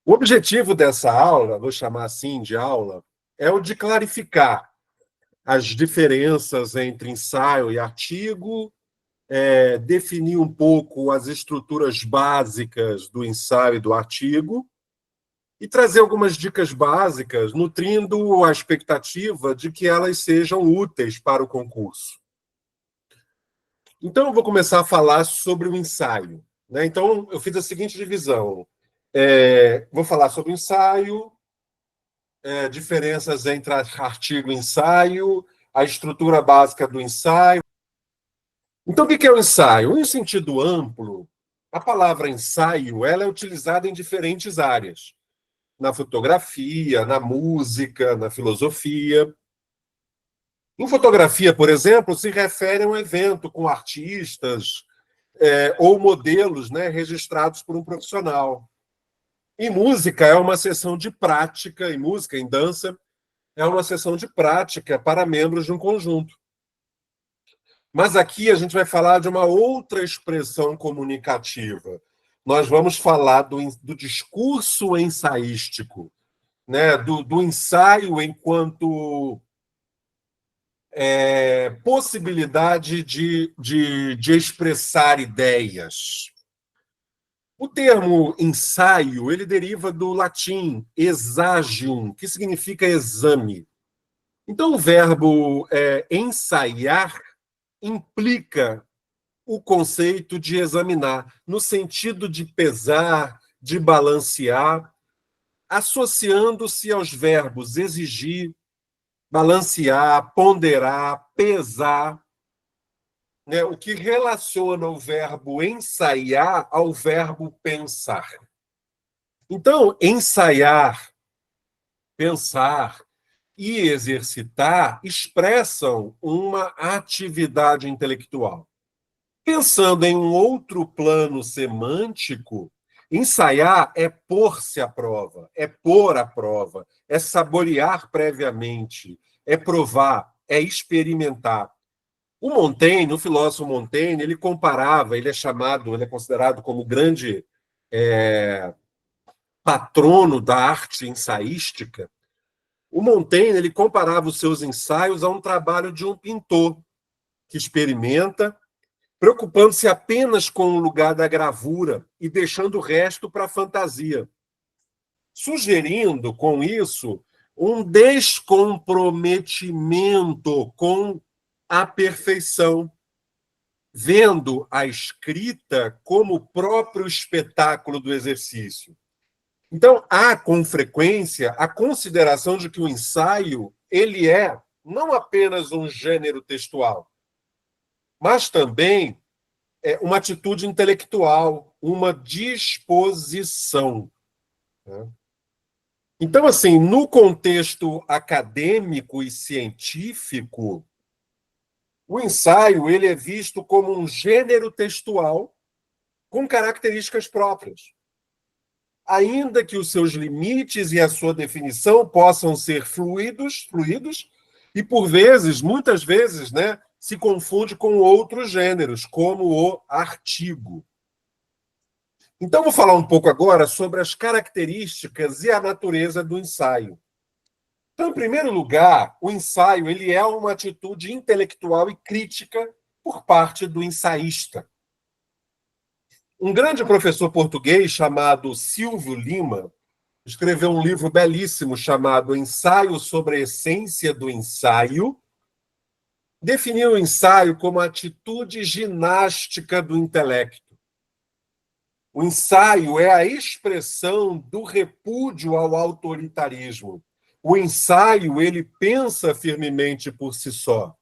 O objetivo dessa aula, vou chamar assim de aula, é o de clarificar as diferenças entre ensaio e artigo, definir um pouco as estruturas básicas do ensaio e do artigo e trazer algumas dicas básicas, nutrindo a expectativa de que elas sejam úteis para o concurso. Então, eu vou começar a falar sobre o ensaio, né? Então, eu fiz a seguinte divisão. Vou falar sobre o ensaio, diferenças entre artigo e ensaio, a estrutura básica do ensaio. Então, o que é o ensaio? Em sentido amplo, a palavra ensaio ela é utilizada em diferentes áreas. Na fotografia, na música, na filosofia. Em fotografia, por exemplo, se refere a um evento com artistas ou modelos, né, registrados por um profissional. Em música, é uma sessão de prática, em música, em dança, é uma sessão de prática para membros de um conjunto. Mas aqui a gente vai falar de uma outra expressão comunicativa. Nós vamos falar do discurso ensaístico, né? do ensaio enquanto possibilidade de expressar ideias. O termo ensaio ele deriva do latim exagium, que significa exame. Então, o verbo ensaiar implica o conceito de examinar, no sentido de pesar, de balancear, associando-se aos verbos exigir, balancear, ponderar, pesar, né? O que relaciona o verbo ensaiar ao verbo pensar. Então, ensaiar, pensar e exercitar expressam uma atividade intelectual. Pensando em um outro plano semântico, ensaiar é pôr-se à prova, é pôr à prova, é saborear previamente, é provar, é experimentar. O Montaigne, o filósofo Montaigne, ele comparava, ele é considerado como grande patrono da arte ensaística. O Montaigne, ele comparava os seus ensaios a um trabalho de um pintor que experimenta, preocupando-se apenas com o lugar da gravura e deixando o resto para a fantasia, sugerindo, com isso, um descomprometimento com a perfeição, vendo a escrita como o próprio espetáculo do exercício. Então, há, com frequência, a consideração de que o ensaio ele é não apenas um gênero textual, mas também uma atitude intelectual, uma disposição. Então, assim, no contexto acadêmico e científico, o ensaio ele é visto como um gênero textual com características próprias. Ainda que os seus limites e a sua definição possam ser fluidos, e por vezes, muitas vezes, né, se confunde com outros gêneros, como o artigo. Então, vou falar um pouco agora sobre as características e a natureza do ensaio. Então, em primeiro lugar, o ensaio ele é uma atitude intelectual e crítica por parte do ensaísta. Um grande professor português chamado Silvio Lima escreveu um livro belíssimo chamado Ensaio sobre a Essência do Ensaio. Definiu o ensaio como a atitude ginástica do intelecto. O ensaio é a expressão do repúdio ao autoritarismo. O ensaio, ele pensa firmemente por si só.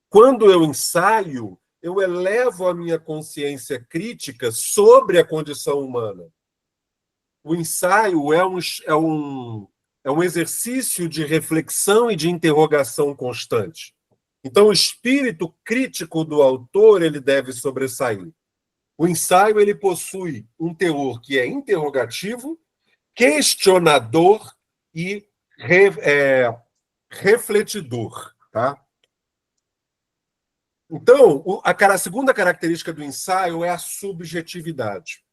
Quando eu ensaio, eu elevo a minha consciência crítica sobre a condição humana. O ensaio é um exercício de reflexão e de interrogação constante. Então, o espírito crítico do autor ele deve sobressair. O ensaio ele possui um teor que é interrogativo, questionador e refletidor. Tá? Então, a segunda característica do ensaio é a subjetividade.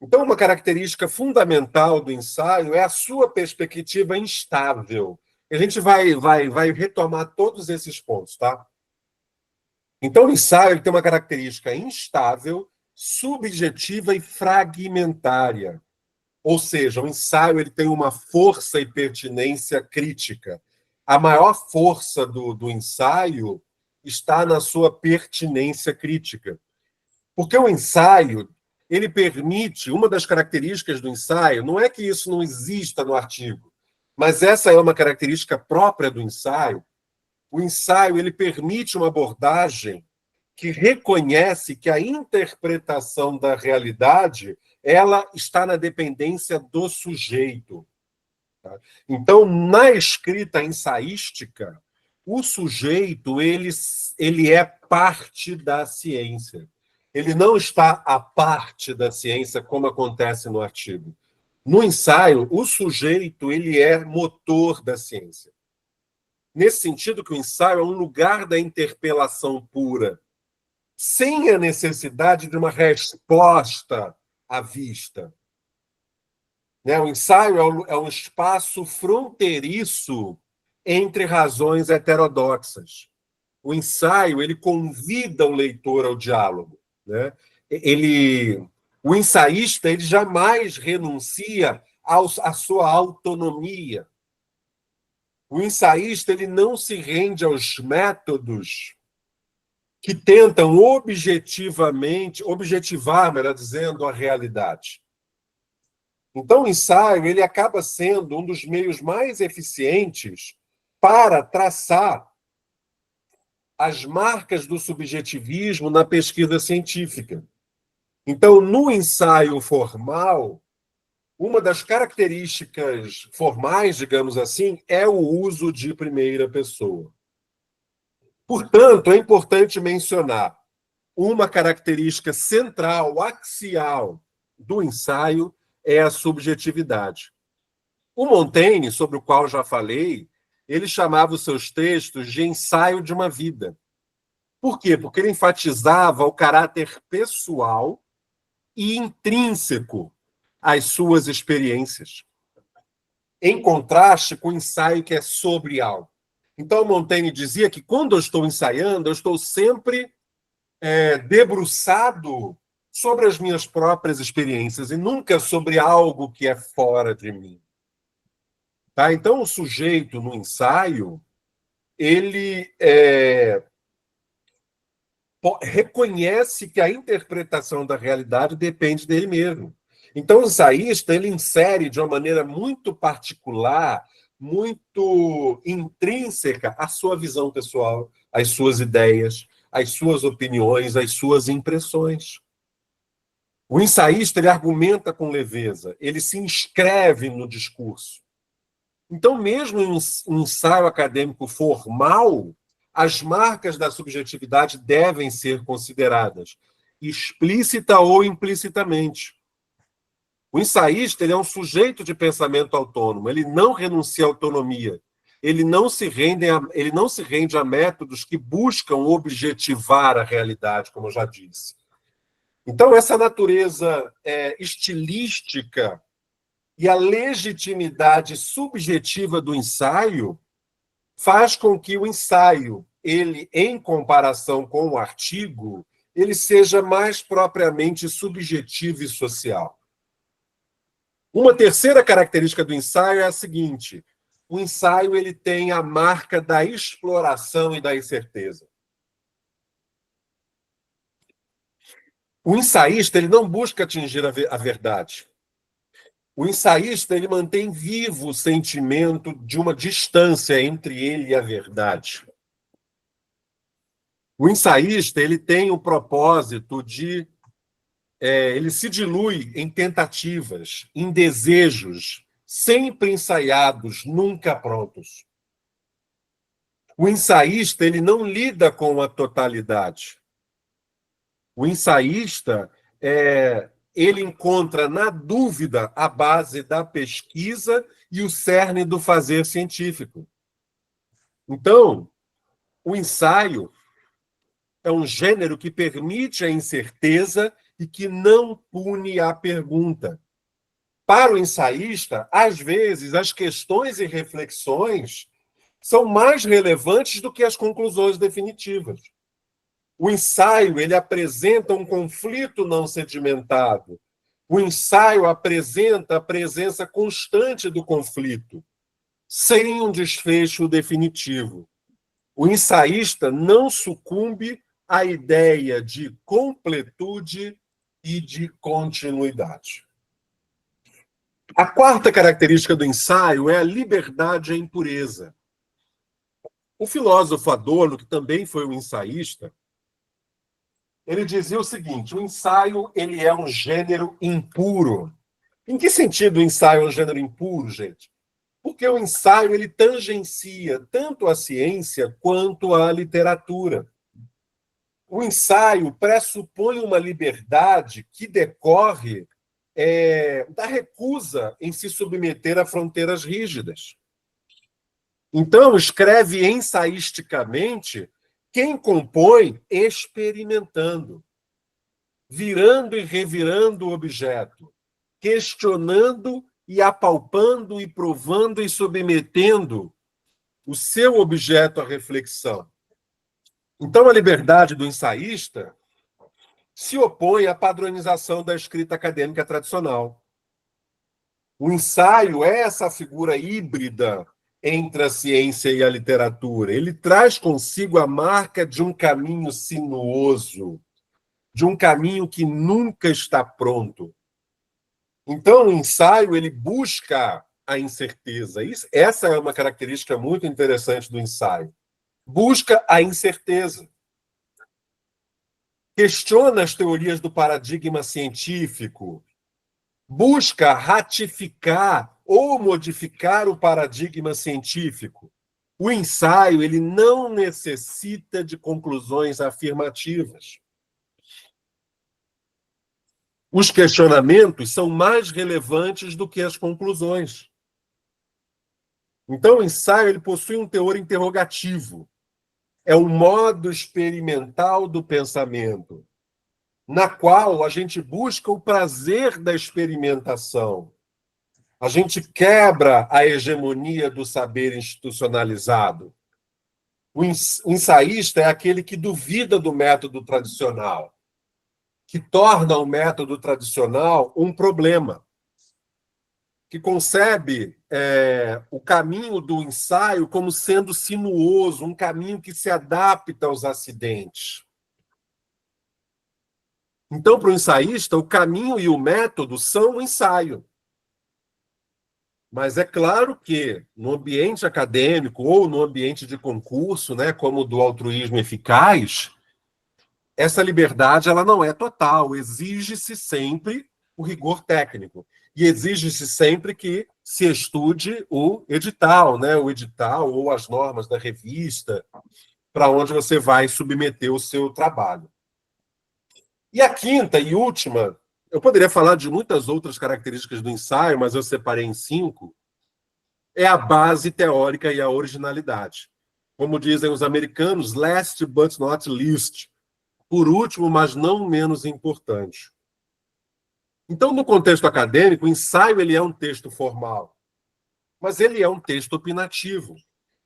Então, uma característica fundamental do ensaio é a sua perspectiva instável. A gente vai retomar todos esses pontos, tá? Então, o ensaio ele tem uma característica instável, subjetiva e fragmentária. Ou seja, o ensaio ele tem uma força e pertinência crítica. A maior força do ensaio está na sua pertinência crítica. Porque o ensaio, ele permite, uma das características do ensaio, não é que isso não exista no artigo, mas essa é uma característica própria do ensaio. O ensaio, ele permite uma abordagem que reconhece que a interpretação da realidade ela está na dependência do sujeito. Tá? Então, na escrita ensaística, o sujeito ele é parte da ciência. Ele não está à parte da ciência, como acontece no artigo. No ensaio, o sujeito ele é motor da ciência. Nesse sentido que o ensaio é um lugar da interpelação pura, sem a necessidade de uma resposta à vista. O ensaio é um espaço fronteiriço entre razões heterodoxas. O ensaio ele convida o leitor ao diálogo. Né? O ensaísta ele jamais renuncia à sua autonomia. O ensaísta ele não se rende aos métodos que tentam objetivar, melhor dizendo, a realidade. Então, o ensaio ele acaba sendo um dos meios mais eficientes para traçar as marcas do subjetivismo na pesquisa científica. Então, no ensaio formal, uma das características formais, digamos assim, é o uso de primeira pessoa. Portanto, é importante mencionar uma característica central, axial, do ensaio é a subjetividade. O Montaigne, sobre o qual já falei, ele chamava os seus textos de ensaio de uma vida. Por quê? Porque ele enfatizava o caráter pessoal e intrínseco às suas experiências, em contraste com o ensaio que é sobre algo. Então, Montaigne dizia que quando eu estou ensaiando, eu estou sempre debruçado sobre as minhas próprias experiências e nunca sobre algo que é fora de mim. Tá? Então, o sujeito no ensaio, ele reconhece que a interpretação da realidade depende dele mesmo. Então, o ensaísta ele insere de uma maneira muito particular, muito intrínseca, a sua visão pessoal, as suas ideias, as suas opiniões, as suas impressões. O ensaísta ele argumenta com leveza, ele se inscreve no discurso. Então, mesmo em um ensaio acadêmico formal, as marcas da subjetividade devem ser consideradas, explícita ou implicitamente. O ensaísta ele é um sujeito de pensamento autônomo, ele não renuncia à autonomia, ele não se rende a métodos que buscam objetivar a realidade, como eu já disse. Então, essa natureza estilística e a legitimidade subjetiva do ensaio faz com que o ensaio, ele, em comparação com o artigo, ele seja mais propriamente subjetivo e social. Uma terceira característica do ensaio é a seguinte: o ensaio ele tem a marca da exploração e da incerteza. O ensaísta ele não busca atingir a verdade. O ensaísta ele mantém vivo o sentimento de uma distância entre ele e a verdade. O ensaísta ele tem o propósito de ele se dilui em tentativas, em desejos, sempre ensaiados, nunca prontos. O ensaísta ele não lida com a totalidade. O ensaísta ele encontra na dúvida a base da pesquisa e o cerne do fazer científico. Então, o ensaio é um gênero que permite a incerteza e que não pune a pergunta. Para o ensaísta, às vezes, as questões e reflexões são mais relevantes do que as conclusões definitivas. O ensaio, ele apresenta um conflito não sedimentado. O ensaio apresenta a presença constante do conflito, sem um desfecho definitivo. O ensaísta não sucumbe à ideia de completude e de continuidade. A quarta característica do ensaio é a liberdade em pureza. O filósofo Adorno, que também foi um ensaísta, ele dizia o seguinte: o ensaio ele é um gênero impuro. Em que sentido o ensaio é um gênero impuro, gente? Porque o ensaio ele tangencia tanto a ciência quanto a literatura. O ensaio pressupõe uma liberdade que decorre da recusa em se submeter a fronteiras rígidas. Então, escreve ensaísticamente quem compõe experimentando, virando e revirando o objeto, questionando e apalpando e provando e submetendo o seu objeto à reflexão. Então, a liberdade do ensaísta se opõe à padronização da escrita acadêmica tradicional. O ensaio é essa figura híbrida entre a ciência e a literatura. Ele traz consigo a marca de um caminho sinuoso, de um caminho que nunca está pronto. Então, o ensaio ele busca a incerteza. Essa é uma característica muito interessante do ensaio. Busca a incerteza. Questiona as teorias do paradigma científico. Busca ratificar ou modificar o paradigma científico. O ensaio ele não necessita de conclusões afirmativas. Os questionamentos são mais relevantes do que as conclusões. Então, o ensaio ele possui um teor interrogativo. É um modo experimental do pensamento, na qual a gente busca o prazer da experimentação. A gente quebra a hegemonia do saber institucionalizado. O ensaísta é aquele que duvida do método tradicional, que torna o método tradicional um problema, que concebe o caminho do ensaio como sendo sinuoso, um caminho que se adapta aos acidentes. Então, para o ensaísta, o caminho e o método são o ensaio. Mas é claro que, no ambiente acadêmico ou no ambiente de concurso, né, como o do altruísmo eficaz, essa liberdade ela não é total. Exige-se sempre o rigor técnico. E exige-se sempre que se estude o edital, né, o edital ou as normas da revista, para onde você vai submeter o seu trabalho. E a quinta e última, eu poderia falar de muitas outras características do ensaio, mas eu separei em 5, é a base teórica e a originalidade. Como dizem os americanos, last but not least. Por último, mas não menos importante. Então, no contexto acadêmico, o ensaio ele é um texto formal, mas ele é um texto opinativo,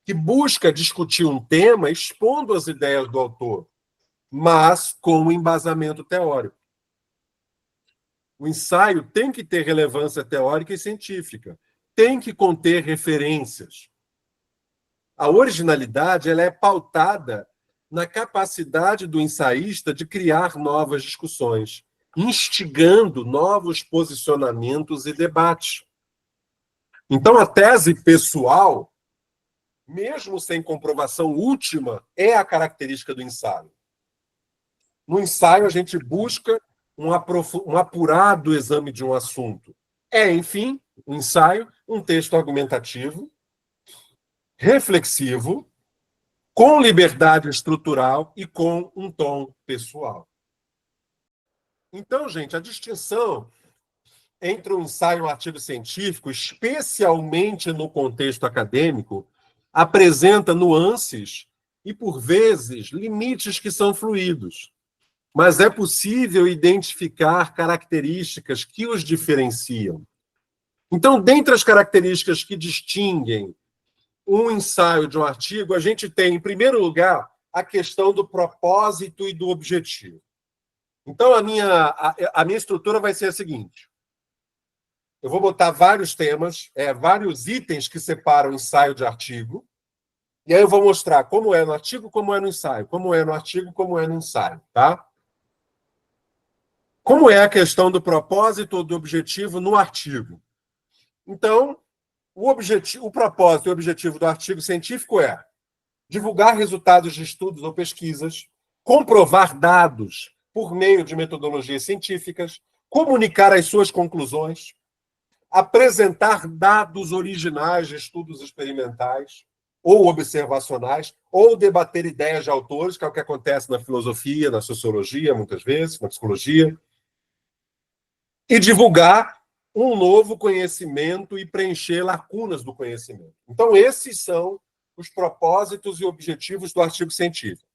que busca discutir um tema expondo as ideias do autor, mas com um embasamento teórico. O ensaio tem que ter relevância teórica e científica, tem que conter referências. A originalidade ela é pautada na capacidade do ensaísta de criar novas discussões, instigando novos posicionamentos e debates. Então, a tese pessoal, mesmo sem comprovação última, é a característica do ensaio. No ensaio, a gente busca um apurado exame de um assunto. É, enfim, um ensaio, um texto argumentativo, reflexivo, com liberdade estrutural e com um tom pessoal. Então, gente, a distinção entre um ensaio e um artigo científico, especialmente no contexto acadêmico, apresenta nuances e, por vezes, limites que são fluidos. mas é possível identificar características que os diferenciam. Então, dentre as características que distinguem um ensaio de um artigo, a gente tem, em primeiro lugar, a questão do propósito e do objetivo. Então, a minha estrutura vai ser a seguinte. Eu vou botar vários temas, vários itens que separam ensaio de artigo, e aí eu vou mostrar como é no artigo, como é no ensaio, como é no artigo, como é no ensaio, tá? Como é a questão do propósito ou do objetivo no artigo? Então, o propósito e o objetivo do artigo científico é divulgar resultados de estudos ou pesquisas, comprovar dados por meio de metodologias científicas, comunicar as suas conclusões, apresentar dados originais de estudos experimentais ou observacionais, ou debater ideias de autores, que é o que acontece na filosofia, na sociologia, muitas vezes, na psicologia, e divulgar um novo conhecimento e preencher lacunas do conhecimento. Então, esses são os propósitos e objetivos do artigo científico.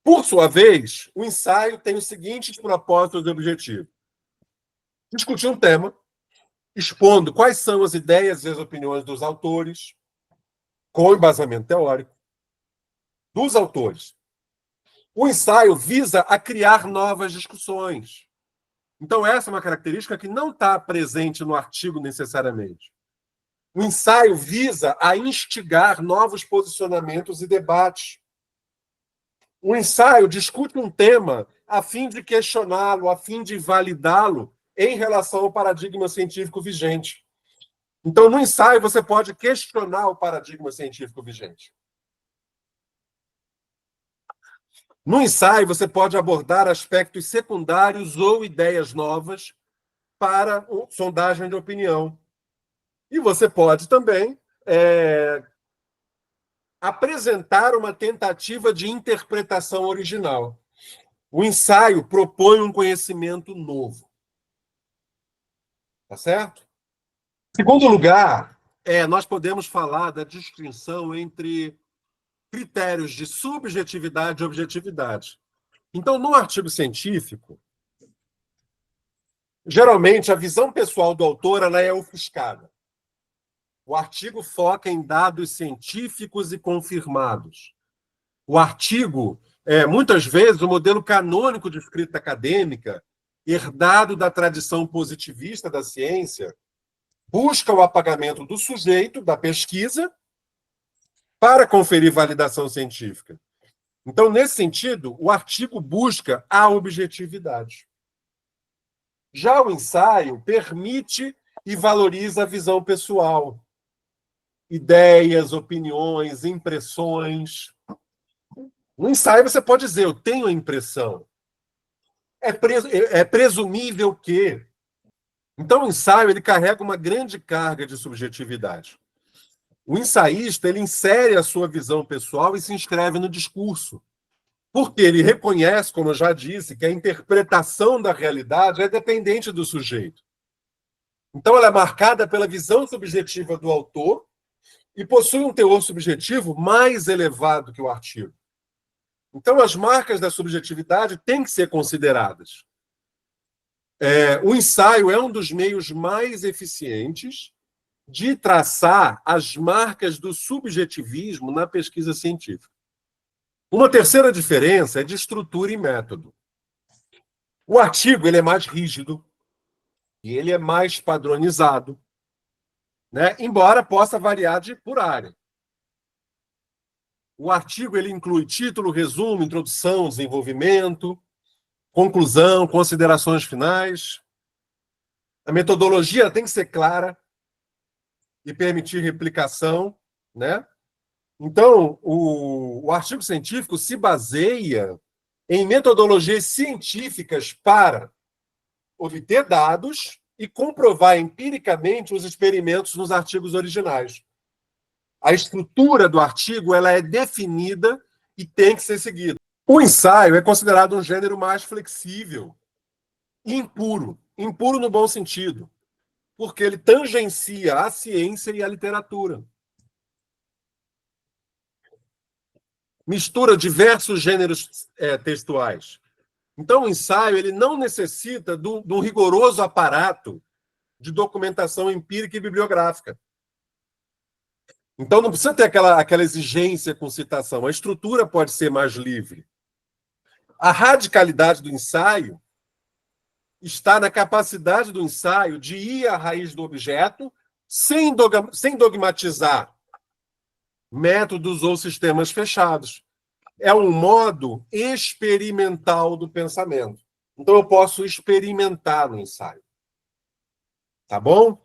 Por sua vez, o ensaio tem os seguintes propósitos e objetivos: discutir um tema, expondo quais são as ideias e as opiniões dos autores, com embasamento teórico, dos autores. O ensaio visa a criar novas discussões. Então, essa é uma característica que não está presente no artigo necessariamente. O ensaio visa a instigar novos posicionamentos e debates. O ensaio discute um tema a fim de questioná-lo, a fim de validá-lo em relação ao paradigma científico vigente. Então, no ensaio, você pode questionar o paradigma científico vigente. No ensaio, você pode abordar aspectos secundários ou ideias novas para sondagem de opinião. E você pode também apresentar uma tentativa de interpretação original. O ensaio propõe um conhecimento novo. Tá certo? Em segundo lugar, nós podemos falar da distinção entre critérios de subjetividade e objetividade. Então, no artigo científico, geralmente a visão pessoal do autor ela é ofuscada. O artigo foca em dados científicos e confirmados. O artigo, muitas vezes, o modelo canônico de escrita acadêmica, herdado da tradição positivista da ciência, busca o apagamento do sujeito, da pesquisa, para conferir validação científica. Então, nesse sentido, o artigo busca a objetividade. Já o ensaio permite e valoriza a visão pessoal, ideias, opiniões, impressões. No ensaio você pode dizer, eu tenho a impressão. É presumível que. Então, o ensaio ele carrega uma grande carga de subjetividade. O ensaísta ele insere a sua visão pessoal e se inscreve no discurso, porque ele reconhece, como eu já disse, que a interpretação da realidade é dependente do sujeito. Então, ela é marcada pela visão subjetiva do autor e possui um teor subjetivo mais elevado que o artigo. Então, as marcas da subjetividade têm que ser consideradas. O ensaio é um dos meios mais eficientes de traçar as marcas do subjetivismo na pesquisa científica. Uma terceira diferença é de estrutura e método. O artigo ele é mais rígido e ele é mais padronizado, né? Embora possa variar por área. O artigo ele inclui título, resumo, introdução, desenvolvimento, conclusão, considerações finais. A metodologia tem que ser clara e permitir replicação, né? Então, o artigo científico se baseia em metodologias científicas para obter dados e comprovar empiricamente os experimentos nos artigos originais. A estrutura do artigo ela é definida e tem que ser seguida. O ensaio é considerado um gênero mais flexível e impuro. Impuro no bom sentido, porque ele tangencia a ciência e a literatura. Mistura diversos gêneros textuais. Então, o ensaio ele não necessita de um rigoroso aparato de documentação empírica e bibliográfica. Então, não precisa ter aquela exigência com citação. A estrutura pode ser mais livre. A radicalidade do ensaio está na capacidade do ensaio de ir à raiz do objeto sem dogmatizar métodos ou sistemas fechados. É um modo experimental do pensamento. Então, eu posso experimentar no ensaio. Tá bom?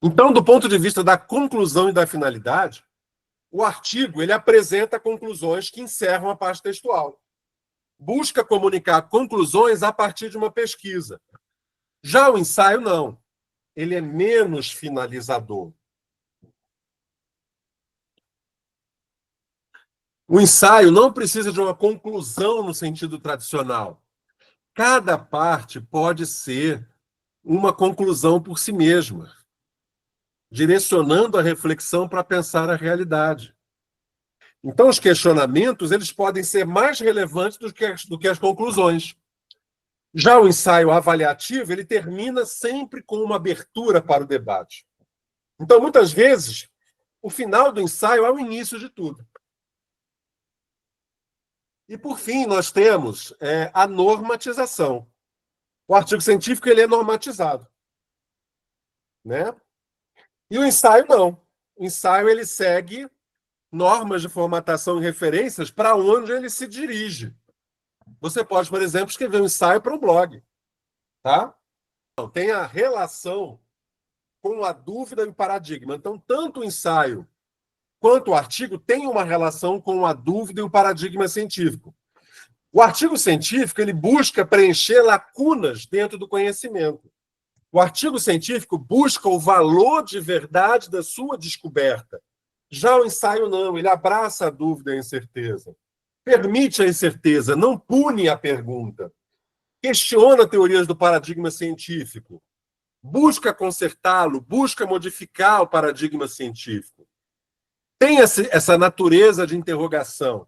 Então, do ponto de vista da conclusão e da finalidade, o artigo ele apresenta conclusões que encerram a parte textual. Busca comunicar conclusões a partir de uma pesquisa. Já o ensaio, não. Ele é menos finalizador. O ensaio não precisa de uma conclusão no sentido tradicional. Cada parte pode ser uma conclusão por si mesma, direcionando a reflexão para pensar a realidade. Então, os questionamentos eles podem ser mais relevantes do que as conclusões. Já o ensaio avaliativo ele termina sempre com uma abertura para o debate. Então, muitas vezes, o final do ensaio é o início de tudo. E, por fim, nós temos a normatização. O artigo científico ele é normatizado, né? E o ensaio não. O ensaio ele segue normas de formatação e referências para onde ele se dirige. Você pode, por exemplo, escrever um ensaio para um blog, tá? Então, tem a relação com a dúvida e o paradigma. Então, tanto o ensaio quanto o artigo têm uma relação com a dúvida e o paradigma científico. O artigo científico ele busca preencher lacunas dentro do conhecimento. O artigo científico busca o valor de verdade da sua descoberta. Já o ensaio não, ele abraça a dúvida e a incerteza. Permite a incerteza, não pune a pergunta. Questiona teorias do paradigma científico. Busca consertá-lo, busca modificar o paradigma científico. Tem essa natureza de interrogação.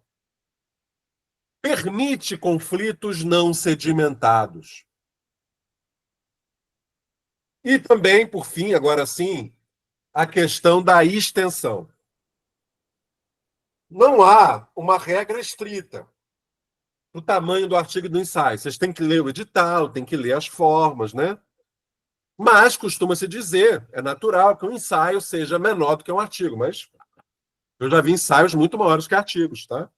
Permite conflitos não sedimentados. E também, por fim, agora sim, a questão da extensão. Não há uma regra estrita do tamanho do artigo e do ensaio. Vocês têm que ler o edital, têm que ler as formas, né? Mas costuma-se dizer, é natural que um ensaio seja menor do que um artigo, mas eu já vi ensaios muito maiores que artigos, tá?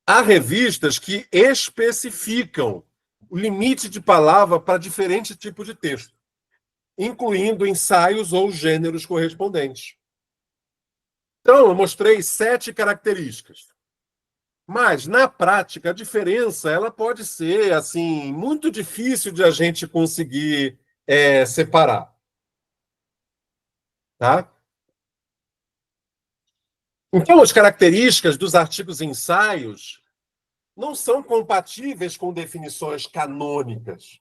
Há revistas que especificam o limite de palavra para diferente tipo de texto, incluindo ensaios ou gêneros correspondentes. Então, eu mostrei 7 características. Mas, na prática, a diferença ela pode ser assim muito difícil de a gente conseguir separar. Tá? Então, as características dos artigos e ensaios não são compatíveis com definições canônicas.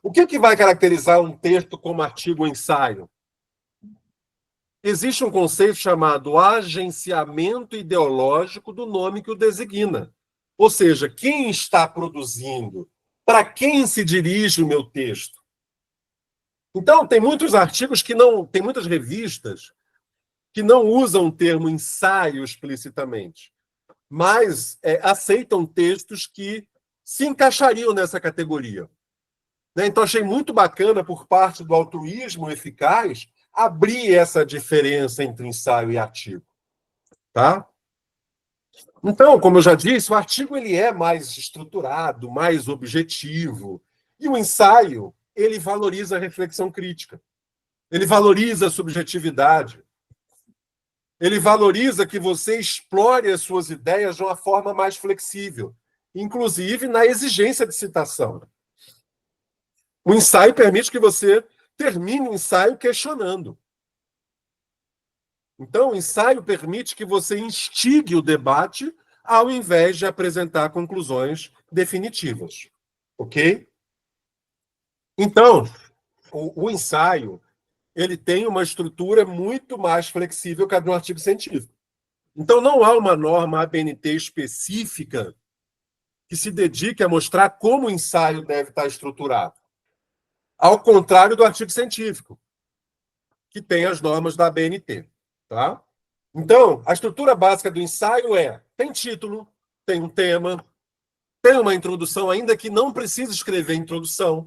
O que vai caracterizar um texto como artigo ou ensaio? Existe um conceito chamado agenciamento ideológico do nome que o designa. Ou seja, quem está produzindo? Para quem se dirige o meu texto? Então, tem muitos artigos que não... Tem muitas revistas que não usam o termo ensaio explicitamente, mas aceitam textos que se encaixariam nessa categoria. Então, achei muito bacana, por parte do altruísmo eficaz, abrir essa diferença entre ensaio e artigo. Tá? Então, como eu já disse, o artigo ele é mais estruturado, mais objetivo. E o ensaio, ele valoriza a reflexão crítica. Ele valoriza a subjetividade. Ele valoriza que você explore as suas ideias de uma forma mais flexível, inclusive na exigência de citação. O ensaio permite que você termine o ensaio questionando. Então, o ensaio permite que você instigue o debate ao invés de apresentar conclusões definitivas. Ok? Então, o ensaio ele tem uma estrutura muito mais flexível que a de um artigo científico. Então, não há uma norma ABNT específica que se dedique a mostrar como o ensaio deve estar estruturado. Ao contrário do artigo científico, que tem as normas da ABNT. Tá? Então, a estrutura básica do ensaio tem título, tem um tema, tem uma introdução, ainda que não precise escrever introdução,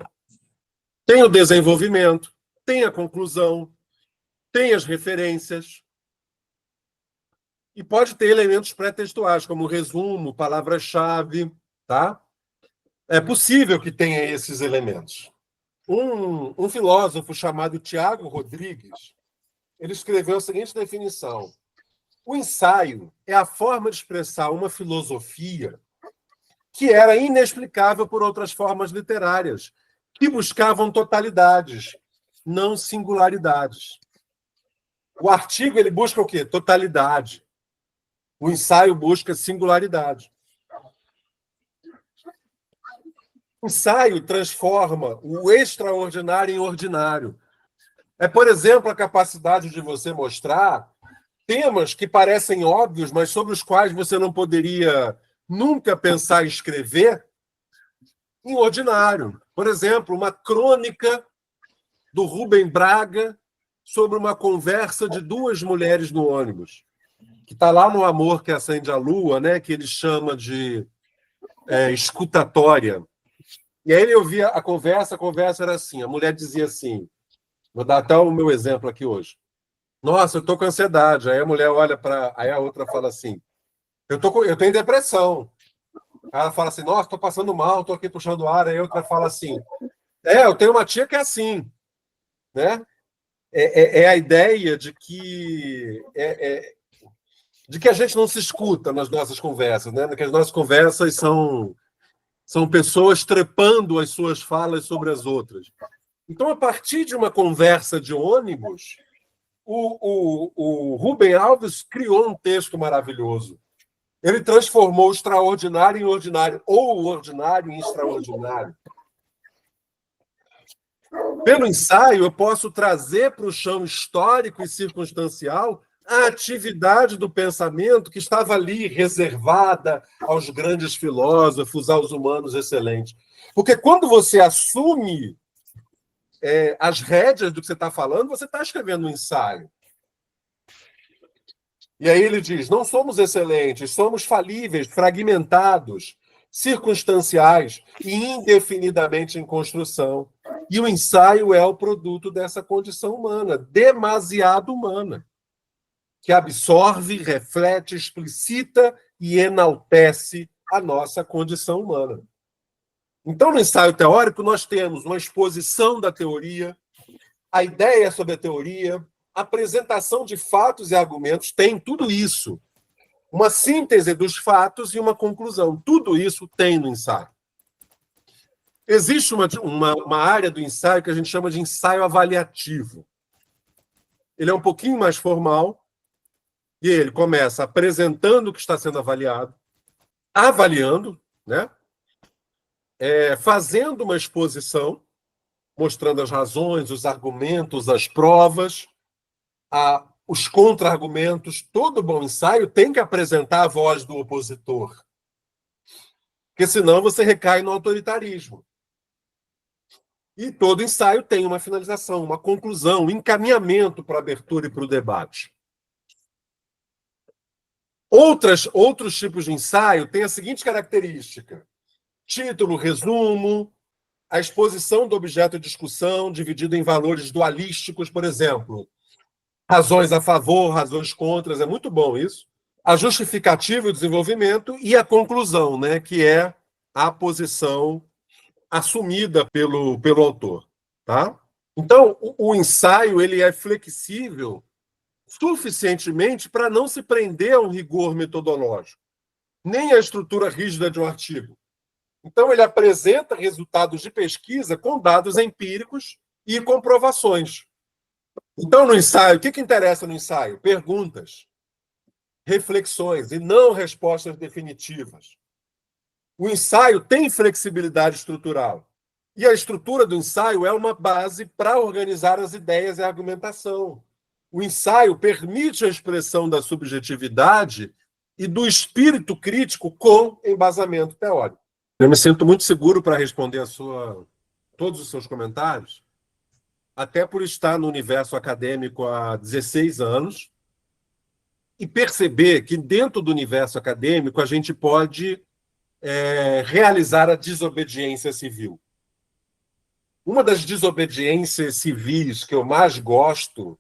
tem o desenvolvimento, tem a conclusão, tem as referências, e pode ter elementos pré-textuais, como resumo, palavra-chave. Tá? É possível que tenha esses elementos. Um filósofo chamado Tiago Rodrigues, ele escreveu a seguinte definição: o ensaio é a forma de expressar uma filosofia que era inexplicável por outras formas literárias, que buscavam totalidades, não singularidades. O artigo ele busca o quê? Totalidade. O ensaio busca singularidade. O ensaio transforma o extraordinário em ordinário. É, por exemplo, a capacidade de você mostrar temas que parecem óbvios, mas sobre os quais você não poderia nunca pensar em escrever, em ordinário. Por exemplo, uma crônica do Rubem Braga sobre uma conversa de duas mulheres no ônibus, que está lá no Amor que Acende a Lua, né, que ele chama de escutatória. E aí ele ouvia a conversa era assim, a mulher dizia assim, vou dar até o meu exemplo aqui hoje. Nossa, eu estou com ansiedade. Aí a mulher olha para... Aí a outra fala assim, eu tenho depressão. Aí ela fala assim, nossa, estou passando mal, estou aqui puxando ar. Aí a outra fala assim, eu tenho uma tia que é assim. Né? É a ideia de que de que a gente não se escuta nas nossas conversas, né? Que as nossas conversas são pessoas trepando as suas falas sobre as outras. Então, a partir de uma conversa de ônibus, o Rubem Alves criou um texto maravilhoso. Ele transformou o extraordinário em ordinário, ou o ordinário em extraordinário. Pelo ensaio, eu posso trazer para o chão histórico e circunstancial a atividade do pensamento que estava ali reservada aos grandes filósofos, aos humanos excelentes. Porque quando você assume as rédeas do que você está falando, você está escrevendo um ensaio. E aí ele diz, não somos excelentes, somos falíveis, fragmentados, circunstanciais e indefinidamente em construção. E o ensaio é o produto dessa condição humana, demasiado humana, que absorve, reflete, explicita e enaltece a nossa condição humana. Então, no ensaio teórico, nós temos uma exposição da teoria, a ideia sobre a teoria, a apresentação de fatos e argumentos, tem tudo isso. Uma síntese dos fatos e uma conclusão. Tudo isso tem no ensaio. Existe uma área do ensaio que a gente chama de ensaio avaliativo. Ele é um pouquinho mais formal e ele começa apresentando o que está sendo avaliado, avaliando, né? Fazendo uma exposição, mostrando as razões, os argumentos, as provas, os contra-argumentos. Todo bom ensaio tem que apresentar a voz do opositor, porque senão você recai no autoritarismo. E todo ensaio tem uma finalização, uma conclusão, um encaminhamento para a abertura e para o debate. Outros tipos de ensaio têm a seguinte característica: título, resumo, a exposição do objeto de discussão, dividido em valores dualísticos, por exemplo. Razões a favor, razões contra, é muito bom isso. A justificativa e o desenvolvimento e a conclusão, né, que é a posição assumida pelo autor. Tá? Então, o ensaio ele é flexível suficientemente para não se prender a um rigor metodológico, nem à estrutura rígida de um artigo. Então, ele apresenta resultados de pesquisa com dados empíricos e comprovações. Então, no ensaio, o que interessa no ensaio? Perguntas, reflexões e não respostas definitivas. O ensaio tem flexibilidade estrutural. E a estrutura do ensaio é uma base para organizar as ideias e a argumentação. O ensaio permite a expressão da subjetividade e do espírito crítico com embasamento teórico. Eu me sinto muito seguro para responder todos os seus comentários, até por estar no universo acadêmico há 16 anos e perceber que dentro do universo acadêmico a gente pode realizar a desobediência civil. Uma das desobediências civis que eu mais gosto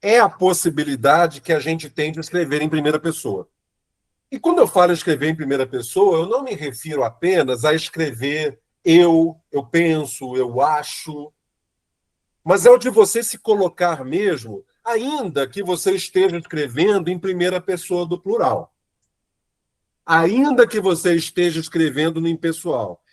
é a possibilidade que a gente tem de escrever em primeira pessoa. E quando eu falo escrever em primeira pessoa, eu não me refiro apenas a escrever eu penso, eu acho, mas é o de você se colocar mesmo, ainda que você esteja escrevendo em primeira pessoa do plural. Ainda que você esteja escrevendo no impessoal.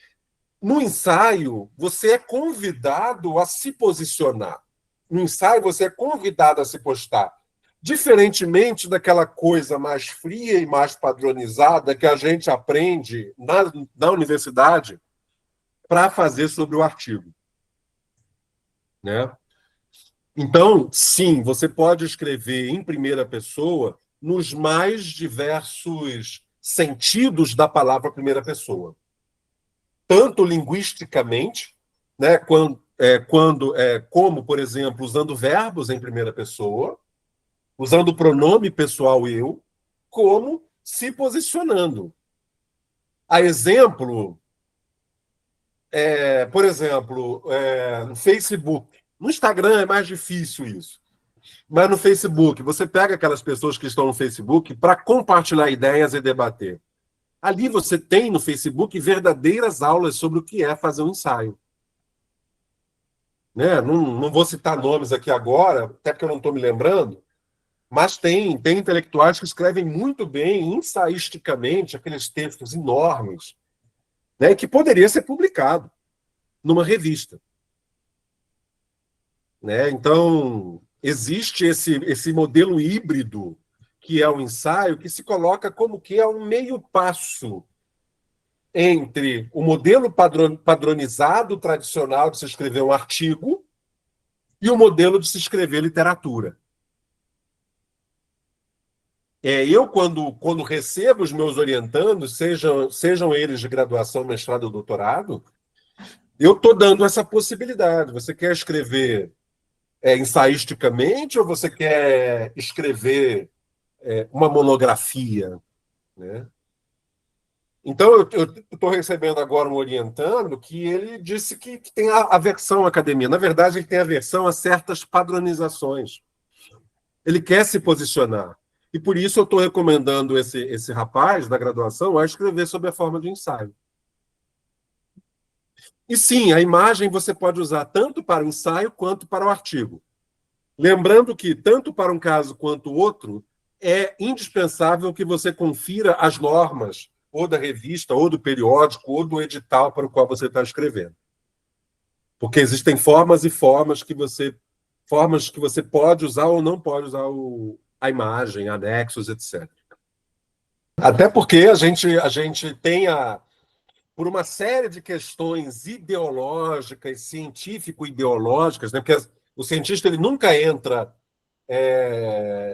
No ensaio, você é convidado a se posicionar. No ensaio, você é convidado a se postar. Diferentemente daquela coisa mais fria e mais padronizada que a gente aprende na universidade para fazer sobre o artigo. Né? Então, sim, você pode escrever em primeira pessoa nos mais diversos sentidos da palavra primeira pessoa. Tanto linguisticamente, né, como, por exemplo, usando verbos em primeira pessoa, usando o pronome pessoal eu, como se posicionando. A exemplo, por exemplo, no Facebook. No Instagram é mais difícil isso. Mas no Facebook, você pega aquelas pessoas que estão no Facebook para compartilhar ideias e debater. Ali você tem no Facebook verdadeiras aulas sobre o que é fazer um ensaio. Né? Não vou citar nomes aqui agora, até porque eu não estou me lembrando, mas tem intelectuais que escrevem muito bem, ensaísticamente, aqueles textos enormes, né, que poderia ser publicado numa revista. Né? Então, existe esse modelo híbrido, que é o ensaio, que se coloca como que é um meio passo entre o modelo padronizado tradicional de se escrever um artigo e o modelo de se escrever literatura. Eu, quando recebo os meus orientandos, sejam eles de graduação, mestrado ou doutorado, eu estou dando essa possibilidade. Você quer escrever ensaísticamente ou você quer escrever uma monografia? Né? Então, eu estou recebendo agora um orientando que ele disse que tem aversão à academia. Na verdade, ele tem aversão a certas padronizações. Ele quer se posicionar. E por isso eu estou recomendando esse rapaz da graduação a escrever sob a forma de ensaio. E sim, a imagem você pode usar tanto para o ensaio quanto para o artigo. Lembrando que, tanto para um caso quanto o outro, é indispensável que você confira as normas ou da revista, ou do periódico, ou do edital para o qual você está escrevendo. Porque existem formas e formas que você pode usar ou não pode usar a imagem, anexos, etc. Até porque a gente tem, por uma série de questões ideológicas, científico-ideológicas, né? Porque o cientista ele nunca entra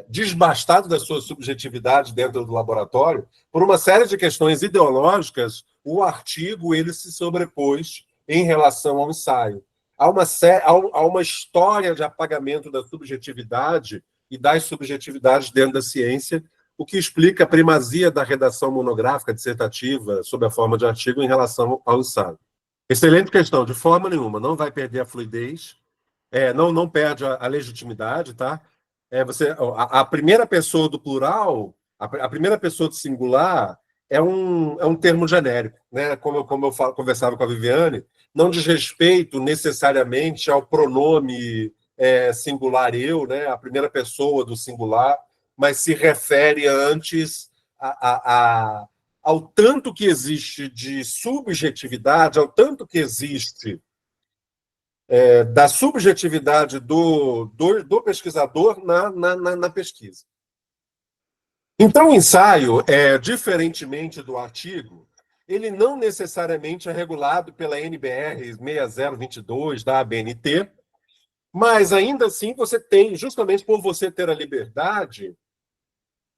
desbastado da sua subjetividade dentro do laboratório, por uma série de questões ideológicas, o artigo ele se sobrepôs em relação ao ensaio. Há uma história de apagamento da subjetividade e das subjetividades dentro da ciência, o que explica a primazia da redação monográfica, dissertativa, sob a forma de artigo, em relação ao ensaio. Excelente questão, de forma nenhuma, não vai perder a fluidez, não perde a legitimidade, tá? A primeira pessoa do plural, a primeira pessoa do singular é um termo genérico, né? Como eu conversava com a Viviane, não diz respeito necessariamente ao pronome singular eu, né? A primeira pessoa do singular, mas se refere antes ao tanto que existe de subjetividade, ao tanto que existe da subjetividade do pesquisador na pesquisa. Então, o ensaio, diferentemente do artigo, ele não necessariamente é regulado pela NBR 6022 da ABNT, Mas, ainda assim, você tem, justamente por você ter a liberdade,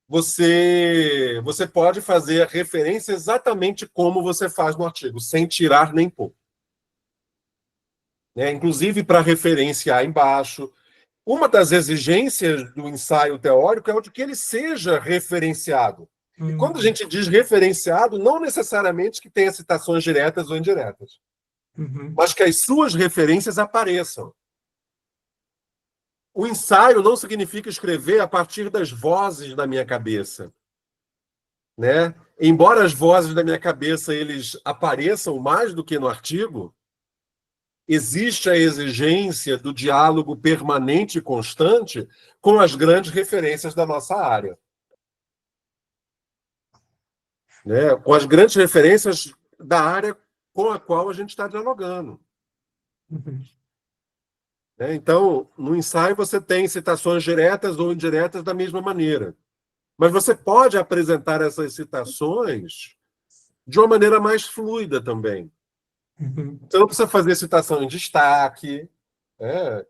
você pode fazer a referência exatamente como você faz no artigo, sem tirar nem pôr. Né? Inclusive para referenciar embaixo. Uma das exigências do ensaio teórico é o de que ele seja referenciado. E quando a gente diz referenciado, não necessariamente que tenha citações diretas ou indiretas, mas que as suas referências apareçam. O ensaio não significa escrever a partir das vozes da minha cabeça. Né? Embora as vozes da minha cabeça eles apareçam mais do que no artigo, existe a exigência do diálogo permanente e constante com as grandes referências da nossa área. Né? Com as grandes referências da área com a qual a gente está dialogando. Né? Então, no ensaio você tem citações diretas ou indiretas da mesma maneira. Mas você pode apresentar essas citações de uma maneira mais fluida também. Você não precisa fazer citação em destaque. Né?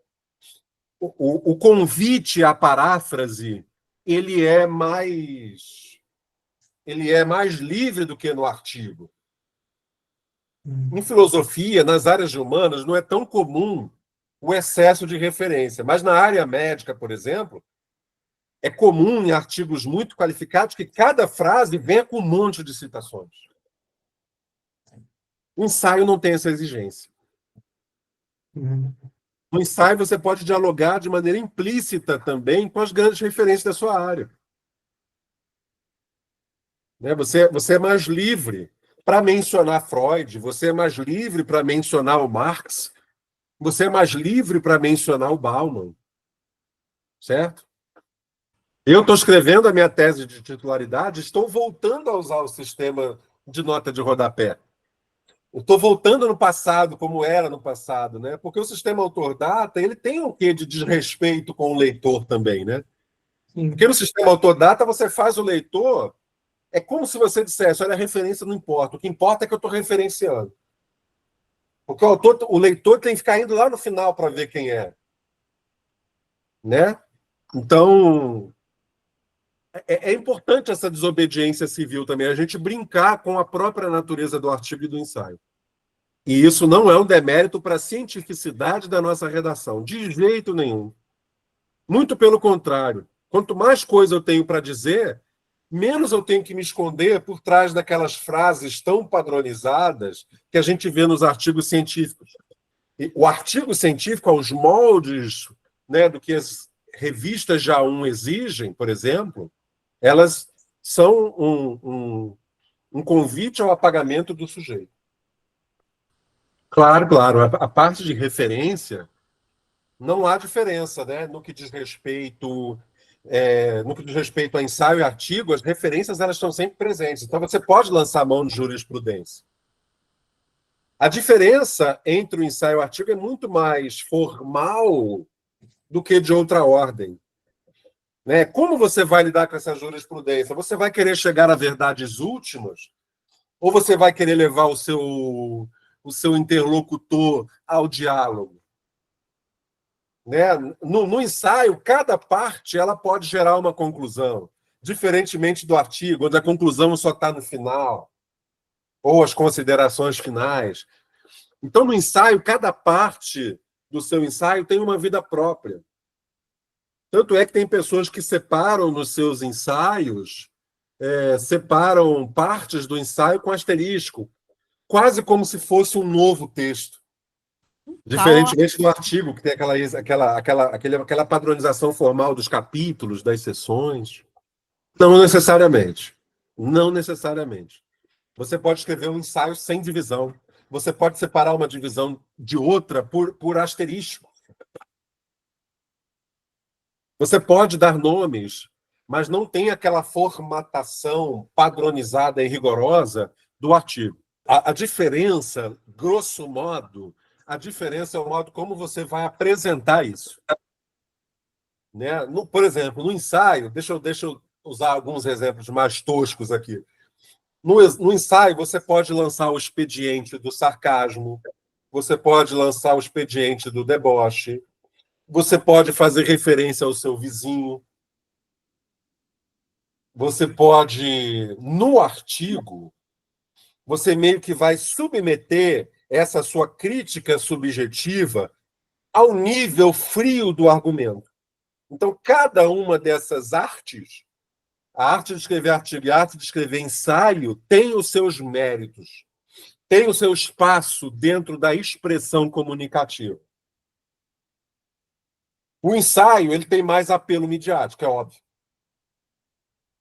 O convite à paráfrase ele é mais livre do que no artigo. Em filosofia, nas áreas humanas, não é tão comum o excesso de referência. Mas na área médica, por exemplo, é comum em artigos muito qualificados que cada frase venha com um monte de citações. O ensaio não tem essa exigência. No ensaio, você pode dialogar de maneira implícita também com as grandes referências da sua área. Né? Você é mais livre para mencionar Freud, você é mais livre para mencionar o Marx, você é mais livre para mencionar o Bauman. Certo? Eu estou escrevendo a minha tese de titularidade, estou voltando a usar o sistema de nota de rodapé. Estou voltando no passado, como era no passado, né? Porque o sistema autor-data ele tem um quê de desrespeito com o leitor também, né? Sim. Porque no sistema autor-data você faz o leitor, é como se você dissesse, olha, a referência não importa, o que importa é que eu estou referenciando. Porque o leitor tem que ficar indo lá no final para ver quem é. Né? Então, é importante essa desobediência civil também, a gente brincar com a própria natureza do artigo e do ensaio. E isso não é um demérito para a cientificidade da nossa redação, de jeito nenhum. Muito pelo contrário. Quanto mais coisa eu tenho para dizer, menos eu tenho que me esconder por trás daquelas frases tão padronizadas que a gente vê nos artigos científicos. E o artigo científico, aos moldes, né, do que as revistas já exigem, por exemplo, elas são um convite ao apagamento do sujeito. Claro, claro. A parte de referência, não há diferença, né? No que diz respeito a ensaio e artigo, as referências elas estão sempre presentes. Então, você pode lançar a mão de jurisprudência. A diferença entre o ensaio e o artigo é muito mais formal do que de outra ordem. Né? Como você vai lidar com essa jurisprudência? Você vai querer chegar a verdades últimas? Ou você vai querer levar o seu interlocutor ao diálogo? Né? No ensaio, cada parte ela pode gerar uma conclusão, diferentemente do artigo, onde a conclusão só está no final, ou as considerações finais. Então, no ensaio, cada parte do seu ensaio tem uma vida própria. Tanto é que tem pessoas que separam nos seus ensaios, separam partes do ensaio com asterisco, quase como se fosse um novo texto. Diferentemente do artigo, que tem aquela padronização formal dos capítulos, das seções. Não necessariamente. Não necessariamente. Você pode escrever um ensaio sem divisão. Você pode separar uma divisão de outra por asterisco. Você pode dar nomes, mas não tem aquela formatação padronizada e rigorosa do artigo. A diferença, grosso modo, a diferença é o modo como você vai apresentar isso. Né? Por exemplo, no ensaio, deixa eu usar alguns exemplos mais toscos aqui. No ensaio, você pode lançar o expediente do sarcasmo, você pode lançar o expediente do deboche, Você pode fazer referência ao seu vizinho. Você pode, no artigo, você meio que vai submeter essa sua crítica subjetiva ao nível frio do argumento. Então, cada uma dessas artes, a arte de escrever artigo e a arte de escrever ensaio, tem os seus méritos, tem o seu espaço dentro da expressão comunicativa. O ensaio ele tem mais apelo midiático, é óbvio.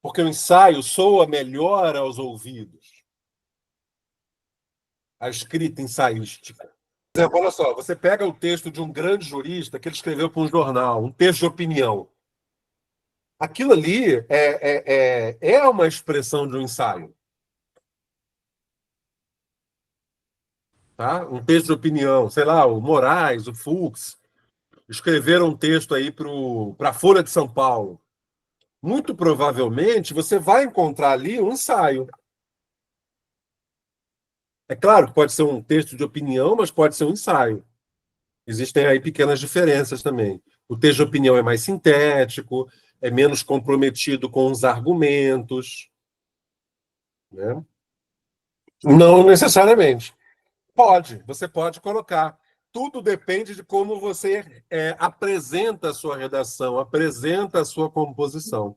Porque o ensaio soa melhor aos ouvidos. A escrita ensaística. Por exemplo, olha só, você pega o texto de um grande jurista que ele escreveu para um jornal, um texto de opinião. Aquilo ali é uma expressão de um ensaio. Tá? Um texto de opinião, sei lá, o Moraes, o Fux, escreveram um texto aí para a Folha de São Paulo. Muito provavelmente você vai encontrar ali um ensaio. É claro que pode ser um texto de opinião, mas pode ser um ensaio. Existem aí pequenas diferenças também. O texto de opinião é mais sintético, é menos comprometido com os argumentos. Né? Não necessariamente. Você pode colocar. Tudo depende de como você apresenta a sua redação, apresenta a sua composição.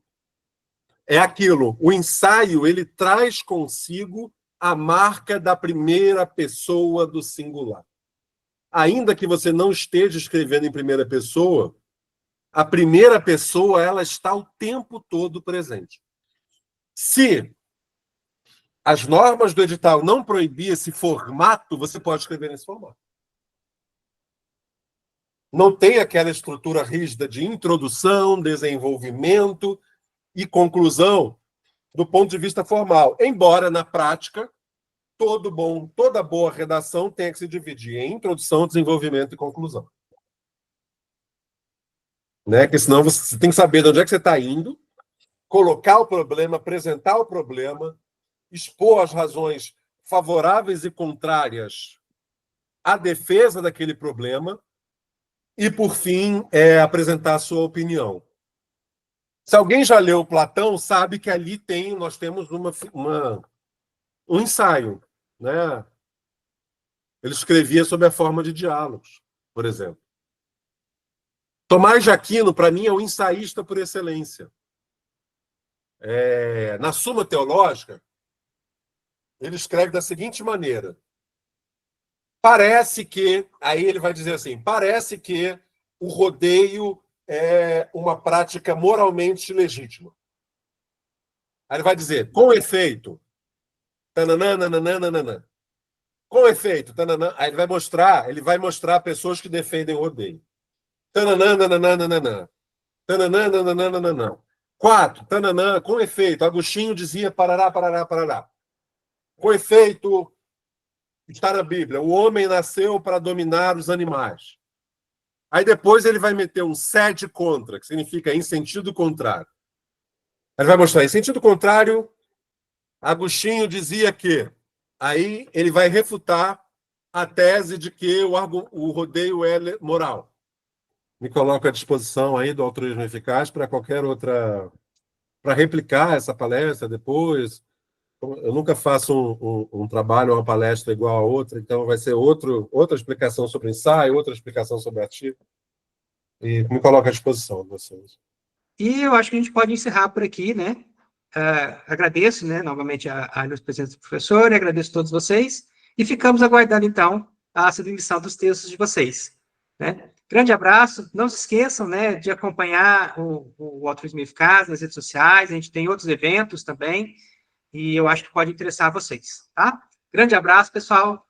É aquilo, o ensaio ele traz consigo a marca da primeira pessoa do singular. Ainda que você não esteja escrevendo em primeira pessoa, a primeira pessoa ela está o tempo todo presente. Se as normas do edital não proibir esse formato, você pode escrever nesse formato. Não tem aquela estrutura rígida de introdução, desenvolvimento e conclusão do ponto de vista formal. Embora, na prática, toda boa redação tenha que se dividir em introdução, desenvolvimento e conclusão. Né? Porque senão você tem que saber de onde é que você está indo, colocar o problema, apresentar o problema, expor as razões favoráveis e contrárias à defesa daquele problema e, por fim, apresentar a sua opinião. Se alguém já leu Platão, sabe que ali nós temos um ensaio. Né? Ele escrevia sob a forma de diálogos, por exemplo. Tomás de Aquino, para mim, é o ensaísta por excelência. Na Suma Teológica, ele escreve da seguinte maneira. Parece que, aí ele vai dizer assim, parece que o rodeio é uma prática moralmente legítima. Aí ele vai dizer, com efeito, tananã, nananã, com efeito, tananã, aí ele vai mostrar pessoas que defendem o rodeio. Tananã, nananã, nananã. Tananã, nananã, nananã. 4, tananã, com efeito, Agostinho dizia parará, parará, parará. Com efeito, está na Bíblia, o homem nasceu para dominar os animais. Aí depois ele vai meter um sed contra, que significa em sentido contrário. Ele vai mostrar, em sentido contrário, Agostinho dizia que. Aí ele vai refutar a tese de que o rodeio é moral. Me coloco à disposição aí do Altruísmo Eficaz para qualquer outra... para replicar essa palestra depois. Eu nunca faço um trabalho, uma palestra igual a outra, então vai ser outra explicação sobre ensaio, outra explicação sobre artigo. E me coloco à disposição de vocês. E eu acho que a gente pode encerrar por aqui, né? Agradeço, né, novamente a presença do professor, e agradeço a todos vocês, e ficamos aguardando, então, a submissão dos textos de vocês. Né? Grande abraço, não se esqueçam, né, de acompanhar o Altruísmo Eficaz nas redes sociais, a gente tem outros eventos também, e eu acho que pode interessar a vocês, tá? Grande abraço, pessoal,